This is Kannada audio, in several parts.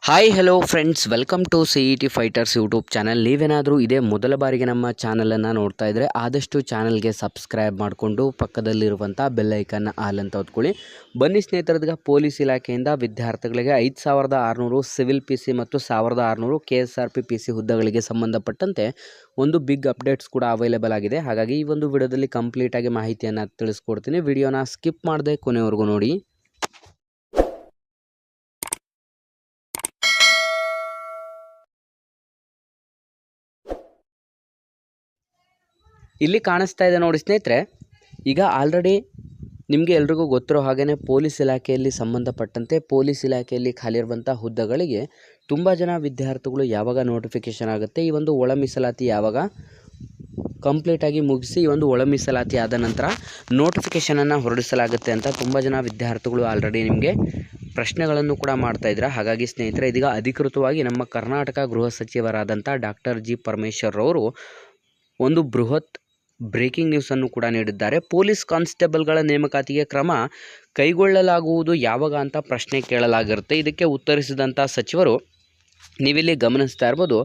Hi hello friends, welcome to CET fighters YouTube channel. ನೀವೇನಾದರೂ ಇದೇ ಮೊದಲ ಬಾರಿಗೆ ನಮ್ಮ ಚಾನಲನ್ನು ನೋಡ್ತಾ ಇದ್ದರೆ ಆದಷ್ಟು ಚಾನಲ್ಗೆ ಸಬ್ಸ್ಕ್ರೈಬ್ ಮಾಡಿಕೊಂಡು ಪಕ್ಕದಲ್ಲಿರುವಂಥ ಬೆಲ್ಲೈಕನ್ನ ಆಲ್ ಅಂತ ಹೊತ್ಕೊಳ್ಳಿ. ಬನ್ನಿ ಸ್ನೇಹಿತರದೀಗ ಪೊಲೀಸ್ ಇಲಾಖೆಯಿಂದ ವಿದ್ಯಾರ್ಥಿಗಳಿಗೆ 5600 ಸಿವಿಲ್ PC ಮತ್ತು 1600 KSRP PC ಹುದ್ದೆಗಳಿಗೆ ಸಂಬಂಧಪಟ್ಟಂತೆ ಒಂದು ಬಿಗ್ ಅಪ್ಡೇಟ್ಸ್ ಕೂಡ ಅವೈಲೇಬಲ್ ಆಗಿದೆ. ಹಾಗಾಗಿ ಈ ಒಂದು ವಿಡಿಯೋದಲ್ಲಿ ಕಂಪ್ಲೀಟಾಗಿ ಮಾಹಿತಿಯನ್ನು ತಿಳಿಸ್ಕೊಡ್ತೀನಿ. ವಿಡಿಯೋನ ಸ್ಕಿಪ್ ಮಾಡದೆ ಕೊನೆವರೆಗೂ ನೋಡಿ. ಇಲ್ಲಿ ಕಾಣಿಸ್ತಾ ಇದೆ ನೋಡಿ ಸ್ನೇಹಿತರೆ, ಈಗ ಆಲ್ರೆಡಿ ನಿಮಗೆ ಎಲ್ರಿಗೂ ಗೊತ್ತಿರೋ ಹಾಗೆಯೇ ಪೊಲೀಸ್ ಇಲಾಖೆಯಲ್ಲಿ ಸಂಬಂಧಪಟ್ಟಂತೆ ಪೊಲೀಸ್ ಇಲಾಖೆಯಲ್ಲಿ ಖಾಲಿ ಇರುವಂಥ ಹುದ್ದೆಗಳಿಗೆ ತುಂಬ ಜನ ವಿದ್ಯಾರ್ಥಿಗಳು ಯಾವಾಗ ನೋಟಿಫಿಕೇಷನ್ ಆಗುತ್ತೆ, ಈ ಒಂದು ಒಳ ಮೀಸಲಾತಿ ಯಾವಾಗ ಕಂಪ್ಲೀಟಾಗಿ ಮುಗಿಸಿ ಈ ಒಂದು ಒಳ ಮೀಸಲಾತಿ ಆದ ನಂತರ ನೋಟಿಫಿಕೇಷನನ್ನು ಹೊರಡಿಸಲಾಗುತ್ತೆ ಅಂತ ತುಂಬ ಜನ ವಿದ್ಯಾರ್ಥಿಗಳು ಆಲ್ರೆಡಿ ನಿಮಗೆ ಪ್ರಶ್ನೆಗಳನ್ನು ಕೂಡ ಮಾಡ್ತಾ ಇದ್ದಾರೆ. ಹಾಗಾಗಿ ಸ್ನೇಹಿತರೆ, ಇದೀಗ ಅಧಿಕೃತವಾಗಿ ನಮ್ಮ ಕರ್ನಾಟಕ ಗೃಹ ಸಚಿವರಾದಂಥ ಡಾಕ್ಟರ್ ಜಿ ಪರಮೇಶ್ವರ್ ಅವರು ಒಂದು ಬೃಹತ್ ಬ್ರೇಕಿಂಗ್ ನ್ಯೂಸನ್ನು ಕೂಡ ನೀಡಿದ್ದಾರೆ. ಪೊಲೀಸ್ ಕಾನ್ಸ್ಟೇಬಲ್ಗಳ ನೇಮಕಾತಿಗೆ ಕ್ರಮ ಕೈಗೊಳ್ಳಲಾಗುವುದು ಯಾವಾಗ ಅಂತ ಪ್ರಶ್ನೆ ಕೇಳಲಾಗಿರುತ್ತೆ. ಇದಕ್ಕೆ ಉತ್ತರಿಸಿದಂಥ ಸಚಿವರು ನೀವಿಲ್ಲಿ ಗಮನಿಸ್ತಾ ಇರ್ಬೋದು,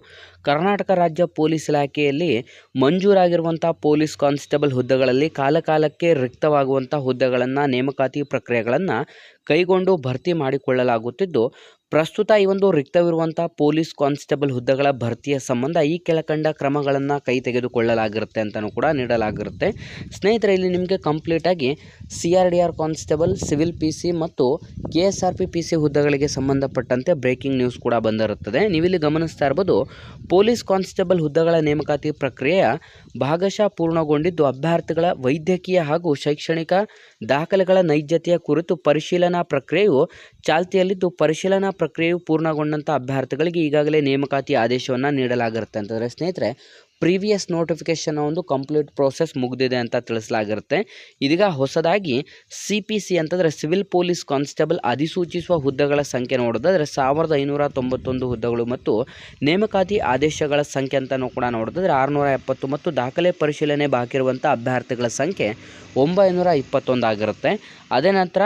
ಕರ್ನಾಟಕ ರಾಜ್ಯ ಪೊಲೀಸ್ ಇಲಾಖೆಯಲ್ಲಿ ಮಂಜೂರಾಗಿರುವಂಥ ಪೊಲೀಸ್ ಕಾನ್ಸ್ಟೇಬಲ್ ಹುದ್ದೆಗಳಲ್ಲಿ ಕಾಲಕಾಲಕ್ಕೆ ರಿಕ್ತವಾಗುವಂಥ ಹುದ್ದೆಗಳನ್ನು ನೇಮಕಾತಿ ಪ್ರಕ್ರಿಯೆಗಳನ್ನು ಕೈಗೊಂಡು ಭರ್ತಿ ಮಾಡಿಕೊಳ್ಳಲಾಗುತ್ತಿದ್ದು, ಪ್ರಸ್ತುತ ಈ ಒಂದು ರಿಕ್ತವಿರುವಂಥ ಪೊಲೀಸ್ ಕಾನ್ಸ್ಟೇಬಲ್ ಹುದ್ದೆಗಳ ಭರ್ತಿಯ ಸಂಬಂಧ ಈ ಕೆಳಕಂಡ ಕ್ರಮಗಳನ್ನು ಕೈ ತೆಗೆದುಕೊಳ್ಳಲಾಗಿರುತ್ತೆ ಅಂತಲೂ ಕೂಡ ನೀಡಲಾಗಿರುತ್ತೆ. ಸ್ನೇಹಿತರೆ, ಇಲ್ಲಿ ನಿಮಗೆ ಕಂಪ್ಲೀಟಾಗಿ CRDR ಕಾನ್ಸ್ಟೇಬಲ್, ಸಿವಿಲ್ PC ಮತ್ತು KSRP PC ಹುದ್ದೆಗಳಿಗೆ ಸಂಬಂಧಪಟ್ಟಂತೆ ಬ್ರೇಕಿಂಗ್ ನ್ಯೂಸ್ ಕೂಡ ಬಂದಿರುತ್ತದೆ. ನೀವಿಲ್ಲಿ ಗಮನಿಸ್ತಾ ಇರ್ಬೋದು, ಪೊಲೀಸ್ ಕಾನ್ಸ್ಟೇಬಲ್ ಹುದ್ದೆಗಳ ನೇಮಕಾತಿ ಪ್ರಕ್ರಿಯೆಯ ಭಾಗಶಃ ಪೂರ್ಣಗೊಂಡಿದ್ದು, ಅಭ್ಯರ್ಥಿಗಳ ವೈದ್ಯಕೀಯ ಹಾಗೂ ಶೈಕ್ಷಣಿಕ ದಾಖಲೆಗಳ ನೈಜತೆಯ ಕುರಿತು ಪರಿಶೀಲನಾ ಪ್ರಕ್ರಿಯೆಯು ಚಾಲ್ತಿಯಲ್ಲಿದ್ದು, ಪರಿಶೀಲನಾ ಪ್ರಕ್ರಿಯೆಯು ಪೂರ್ಣಗೊಂಡಂಥ ಅಭ್ಯರ್ಥಿಗಳಿಗೆ ಈಗಾಗಲೇ ನೇಮಕಾತಿ ಆದೇಶವನ್ನು ನೀಡಲಾಗಿರುತ್ತೆ. ಅಂತಂದರೆ ಸ್ನೇಹಿತರೆ, ಪ್ರೀವಿಯಸ್ ನೋಟಿಫಿಕೇಷನ್ ಒಂದು ಕಂಪ್ಲೀಟ್ ಪ್ರೋಸೆಸ್ ಮುಗಿದಿದೆ ಅಂತ ತಿಳಿಸಲಾಗಿರುತ್ತೆ. ಇದೀಗ ಹೊಸದಾಗಿ CPC ಅಂತಂದರೆ ಸಿವಿಲ್ ಪೊಲೀಸ್ ಕಾನ್ಸ್ಟೇಬಲ್ ಅಧಿಸೂಚಿಸುವ ಹುದ್ದೆಗಳ ಸಂಖ್ಯೆ ನೋಡೋದಾದರೆ 1591 ಹುದ್ದೆಗಳು ಮತ್ತು ನೇಮಕಾತಿ ಆದೇಶಗಳ ಸಂಖ್ಯೆ ಅಂತಲೂ ಕೂಡ ನೋಡೋದಾದರೆ 670 ಮತ್ತು ದಾಖಲೆ ಪರಿಶೀಲನೆ ಬಾಕಿ ಇರುವಂಥ ಅಭ್ಯರ್ಥಿಗಳ ಸಂಖ್ಯೆ 921 ಆಗಿರುತ್ತೆ. ಅದೇ ನಂತರ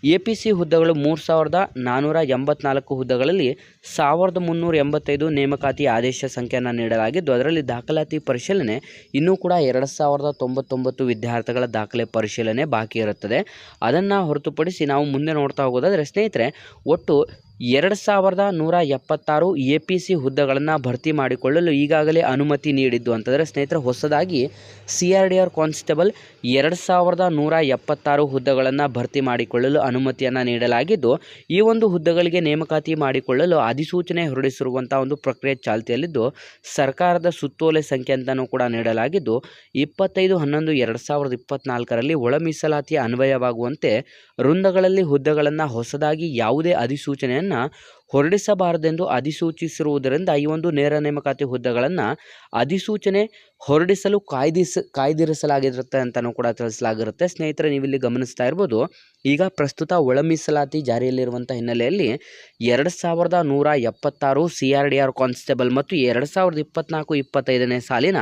APC ಹುದ್ದೆಗಳು 3484 ಹುದ್ದೆಗಳಲ್ಲಿ 1385 ನೇಮಕಾತಿ ಆದೇಶ ಸಂಖ್ಯೆಯನ್ನು ನೀಡಲಾಗಿದ್ದು, ಅದರಲ್ಲಿ ದಾಖಲಾತಿ ಪರಿಶೀಲನೆ ಇನ್ನೂ ಕೂಡ 2099 ವಿದ್ಯಾರ್ಥಿಗಳ ದಾಖಲೆ ಪರಿಶೀಲನೆ ಬಾಕಿ ಇರುತ್ತದೆ. ಅದನ್ನು ಹೊರತುಪಡಿಸಿ ನಾವು ಮುಂದೆ ನೋಡ್ತಾ ಹೋಗೋದಾದರೆ ಸ್ನೇಹಿತರೆ, ಒಟ್ಟು 2176 APC ಹುದ್ದೆಗಳನ್ನು ಭರ್ತಿ ಮಾಡಿಕೊಳ್ಳಲು ಈಗಾಗಲೇ ಅನುಮತಿ ನೀಡಿದ್ದು. ಅಂತಂದರೆ ಸ್ನೇಹಿತರೆ, ಹೊಸದಾಗಿ CRDR ಕಾನ್ಸ್ಟೇಬಲ್ 2176 ಹುದ್ದೆಗಳನ್ನು ಭರ್ತಿ ಮಾಡಿಕೊಳ್ಳಲು ಅನುಮತಿಯನ್ನು ನೀಡಲಾಗಿದ್ದು, ಈ ಒಂದು ಹುದ್ದೆಗಳಿಗೆ ನೇಮಕಾತಿ ಮಾಡಿಕೊಳ್ಳಲು ಅಧಿಸೂಚನೆ ಹೊರಡಿಸಿರುವಂಥ ಒಂದು ಪ್ರಕ್ರಿಯೆ ಚಾಲ್ತಿಯಲ್ಲಿದ್ದು, ಸರ್ಕಾರದ ಸುತ್ತೋಲೆ ಸಂಖ್ಯೆ ಅಂತಲೂ ಕೂಡ ನೀಡಲಾಗಿದ್ದು, 25/11/2024ರಲ್ಲಿ ಒಳ ಮೀಸಲಾತಿಯ ಅನ್ವಯವಾಗುವಂತೆ ವೃಂದಗಳಲ್ಲಿ ಹುದ್ದೆಗಳನ್ನು ಹೊಸದಾಗಿ ಯಾವುದೇ ಅಧಿಸೂಚನೆಯನ್ನು ಹೊರಡಿಸಬಾರದೆಂದು ಅಧಿಸೂಚಿಸಿರುವುದರಿಂದ ಈ ಒಂದು ನೇರ ನೇಮಕಾತಿ ಹುದ್ದೆಗಳನ್ನು ಅಧಿಸೂಚನೆ ಹೊರಡಿಸಲು ಕಾಯ್ದಿರಿಸಲಾಗಿರುತ್ತೆ ಅಂತಲೂ ಕೂಡ ತಿಳಿಸಲಾಗಿರುತ್ತೆ. ಸ್ನೇಹಿತರೆ, ನೀವಿಲ್ಲಿ ಗಮನಿಸ್ತಾ ಇರ್ಬೋದು, ಈಗ ಪ್ರಸ್ತುತ ಒಳ ಮೀಸಲಾತಿ ಜಾರಿಯಲ್ಲಿರುವಂಥ ಹಿನ್ನೆಲೆಯಲ್ಲಿ 2176 CRDR ಕಾನ್ಸ್ಟೇಬಲ್ ಮತ್ತು 2024-25ನೇ ಸಾಲಿನ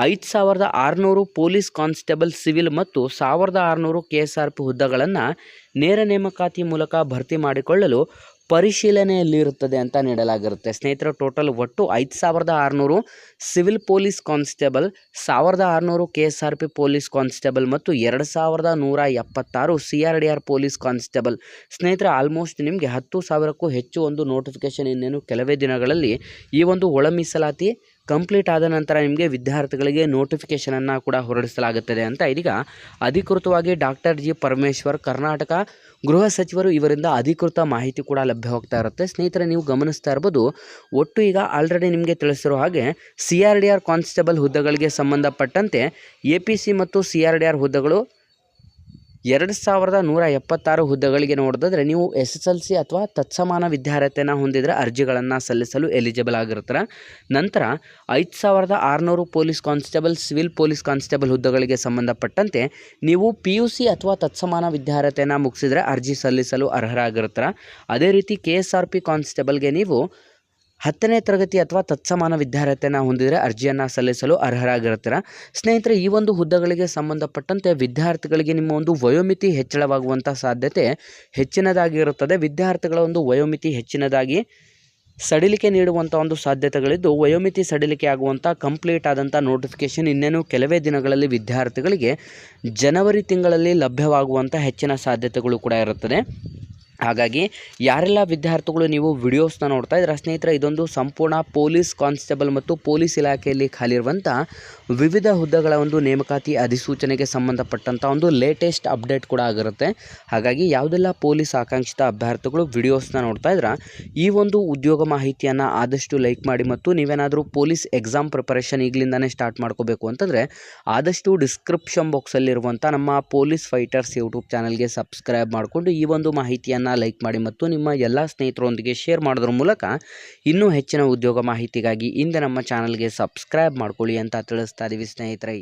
5600 ಪೊಲೀಸ್ ಕಾನ್ಸ್ಟೇಬಲ್ ಸಿವಿಲ್ ಮತ್ತು 1600 KSRP ಹುದ್ದೆಗಳನ್ನು ನೇರ ನೇಮಕಾತಿ ಮೂಲಕ ಭರ್ತಿ ಮಾಡಿಕೊಳ್ಳಲು ಪರಿಶೀಲನೆಯಲ್ಲಿರುತ್ತದೆ ಅಂತ ನೀಡಲಾಗಿರುತ್ತೆ. ಸ್ನೇಹಿತರೆ, ಟೋಟಲ್ ಒಟ್ಟು 5600 civil police constable, 1600 KSRP police constable ಮತ್ತು 2176 CRDR ಪೊಲೀಸ್ ಕಾನ್ಸ್ಟೇಬಲ್. ಸ್ನೇಹಿತರೆ, ಆಲ್ಮೋಸ್ಟ್ ನಿಮಗೆ 10,000ಕ್ಕೂ ಹೆಚ್ಚು ಒಂದು ನೋಟಿಫಿಕೇಷನ್ ಇನ್ನೇನು ಕೆಲವೇ ದಿನಗಳಲ್ಲಿ ಈ ಒಂದು ಒಳ ಮೀಸಲಾತಿ ಕಂಪ್ಲೀಟ್ ಆದ ನಂತರ ನಿಮಗೆ ವಿದ್ಯಾರ್ಥಿಗಳಿಗೆ ನೋಟಿಫಿಕೇಷನನ್ನು ಕೂಡ ಹೊರಡಿಸಲಾಗುತ್ತದೆ ಅಂತ ಇದೀಗ ಅಧಿಕೃತವಾಗಿ ಡಾಕ್ಟರ್ ಜಿ ಪರಮೇಶ್ವರ್, ಕರ್ನಾಟಕ ಗೃಹ ಸಚಿವರು ಇವರಿಂದ ಅಧಿಕೃತ ಮಾಹಿತಿ ಕೂಡ ಲಭ್ಯವಾಗ್ತಾ ಇರುತ್ತೆ. ಸ್ನೇಹಿತರೆ, ನೀವು ಗಮನಿಸ್ತಾ ಇರ್ಬೋದು, ಒಟ್ಟು ಈಗ ಆಲ್ರೆಡಿ ನಿಮಗೆ ತಿಳಿಸಿರೋ ಹಾಗೆ CRDR ಕಾನ್ಸ್ಟೇಬಲ್ ಹುದ್ದೆಗಳಿಗೆ ಸಂಬಂಧಪಟ್ಟಂತೆ APC ಮತ್ತು CRDR ಹುದ್ದೆಗಳು 2176 ಹುದ್ದೆಗಳಿಗೆ ನೋಡಿದ್ರೆ ನೀವು SSLC ಅಥವಾ ತತ್ಸಮಾನ ವಿದ್ಯಾರ್ಹತೆಯನ್ನು ಹೊಂದಿದರೆ ಅರ್ಜಿಗಳನ್ನು ಸಲ್ಲಿಸಲು ಎಲಿಜಿಬಲ್ ಆಗಿರ್ತಾರೆ. ನಂತರ 5600 police constable, civil police constable ಹುದ್ದೆಗಳಿಗೆ ಸಂಬಂಧಪಟ್ಟಂತೆ ನೀವು PUC ಅಥವಾ ತತ್ಸಮಾನ ವಿದ್ಯಾರ್ಹತೆಯನ್ನು ಮುಗಿಸಿದರೆ ಅರ್ಜಿ ಸಲ್ಲಿಸಲು ಅರ್ಹರಾಗಿರ್ತಾರೆ. ಅದೇ ರೀತಿ KSRP ಕಾನ್ಸ್ಟೇಬಲ್ಗೆ ನೀವು 10ನೇ ತರಗತಿ ಅಥವಾ ತತ್ಸಮಾನ ವಿದ್ಯಾರ್ಹತೆಯನ್ನು ಹೊಂದಿದರೆ ಅರ್ಜಿಯನ್ನು ಸಲ್ಲಿಸಲು ಅರ್ಹರಾಗಿರ್ತಾರೆ. ಸ್ನೇಹಿತರೆ, ಈ ಒಂದು ಹುದ್ದೆಗಳಿಗೆ ಸಂಬಂಧಪಟ್ಟಂತೆ ವಿದ್ಯಾರ್ಥಿಗಳಿಗೆ ನಿಮ್ಮ ಒಂದು ವಯೋಮಿತಿ ಹೆಚ್ಚಳವಾಗುವಂಥ ಸಾಧ್ಯತೆ ಹೆಚ್ಚಿನದಾಗಿರುತ್ತದೆ. ವಿದ್ಯಾರ್ಥಿಗಳ ಒಂದು ವಯೋಮಿತಿ ಹೆಚ್ಚಿನದಾಗಿ ಸಡಿಲಿಕೆ ನೀಡುವಂಥ ಒಂದು ಸಾಧ್ಯತೆಗಳಿದ್ದು, ವಯೋಮಿತಿ ಸಡಿಲಿಕೆ ಆಗುವಂಥ ಕಂಪ್ಲೀಟ್ ಆದಂಥ ನೋಟಿಫಿಕೇಷನ್ ಇನ್ನೇನು ಕೆಲವೇ ದಿನಗಳಲ್ಲಿ ವಿದ್ಯಾರ್ಥಿಗಳಿಗೆ ಜನವರಿ ತಿಂಗಳಲ್ಲಿ ಲಭ್ಯವಾಗುವಂಥ ಹೆಚ್ಚಿನ ಸಾಧ್ಯತೆಗಳು ಕೂಡ ಇರುತ್ತದೆ. ಹಾಗಾಗಿ ಯಾರೆಲ್ಲ ವಿದ್ಯಾರ್ಥಿಗಳು ನೀವು ವಿಡಿಯೋಸ್ನ ನೋಡ್ತಾ ಇದ್ದೀರಾ ಸ್ನೇಹಿತರೆ, ಇದೊಂದು ಸಂಪೂರ್ಣ ಪೊಲೀಸ್ ಕಾನ್ಸ್ಟೇಬಲ್ ಮತ್ತು ಪೊಲೀಸ್ ಇಲಾಖೆಯಲ್ಲಿ ಖಾಲಿರುವಂಥ ವಿವಿಧ ಹುದ್ದೆಗಳ ಒಂದು ನೇಮಕಾತಿ ಅಧಿಸೂಚನೆಗೆ ಸಂಬಂಧಪಟ್ಟಂಥ ಒಂದು ಲೇಟೆಸ್ಟ್ ಅಪ್ಡೇಟ್ ಕೂಡ ಆಗಿರುತ್ತೆ. ಹಾಗಾಗಿ ಯಾವುದೆಲ್ಲ ಪೊಲೀಸ್ ಆಕಾಂಕ್ಷಿತ ಅಭ್ಯರ್ಥಿಗಳು ವಿಡಿಯೋಸ್ನ ನೋಡ್ತಾ ಇದ್ದೀರಾ, ಈ ಒಂದು ಉದ್ಯೋಗ ಮಾಹಿತಿಯನ್ನು ಆದಷ್ಟು ಲೈಕ್ ಮಾಡಿ. ಮತ್ತು ನೀವೇನಾದರೂ ಪೊಲೀಸ್ ಎಕ್ಸಾಮ್ ಪ್ರಿಪರೇಷನ್ ಈಗಲಿಂದನೇ ಸ್ಟಾರ್ಟ್ ಮಾಡ್ಕೋಬೇಕು ಅಂತಂದರೆ ಆದಷ್ಟು ಡಿಸ್ಕ್ರಿಪ್ಷನ್ ಬಾಕ್ಸಲ್ಲಿರುವಂಥ ನಮ್ಮ ಪೊಲೀಸ್ ಫೈಟರ್ಸ್ ಯೂಟ್ಯೂಬ್ ಚಾನಲ್ಗೆ ಸಬ್ಸ್ಕ್ರೈಬ್ ಮಾಡಿಕೊಂಡು ಈ ಒಂದು ಮಾಹಿತಿಯನ್ನು ಲೈಕ್ ಮಾಡಿ ಮತ್ತು ನಿಮ್ಮ ಎಲ್ಲ ಸ್ನೇಹಿತರೊಂದಿಗೆ ಶೇರ್ ಮಾಡೋದ್ರ ಮೂಲಕ ಇನ್ನೂ ಹೆಚ್ಚಿನ ಉದ್ಯೋಗ ಮಾಹಿತಿಗಾಗಿ ಹಿಂದೆ ನಮ್ಮ ಚಾನಲ್ಗೆ ಸಬ್ಸ್ಕ್ರೈಬ್ ಮಾಡ್ಕೊಳ್ಳಿ ಅಂತ ತಿಳಿಸ್ತಾ ಇದ್ದೀವಿ ಸ್ನೇಹಿತರೆ.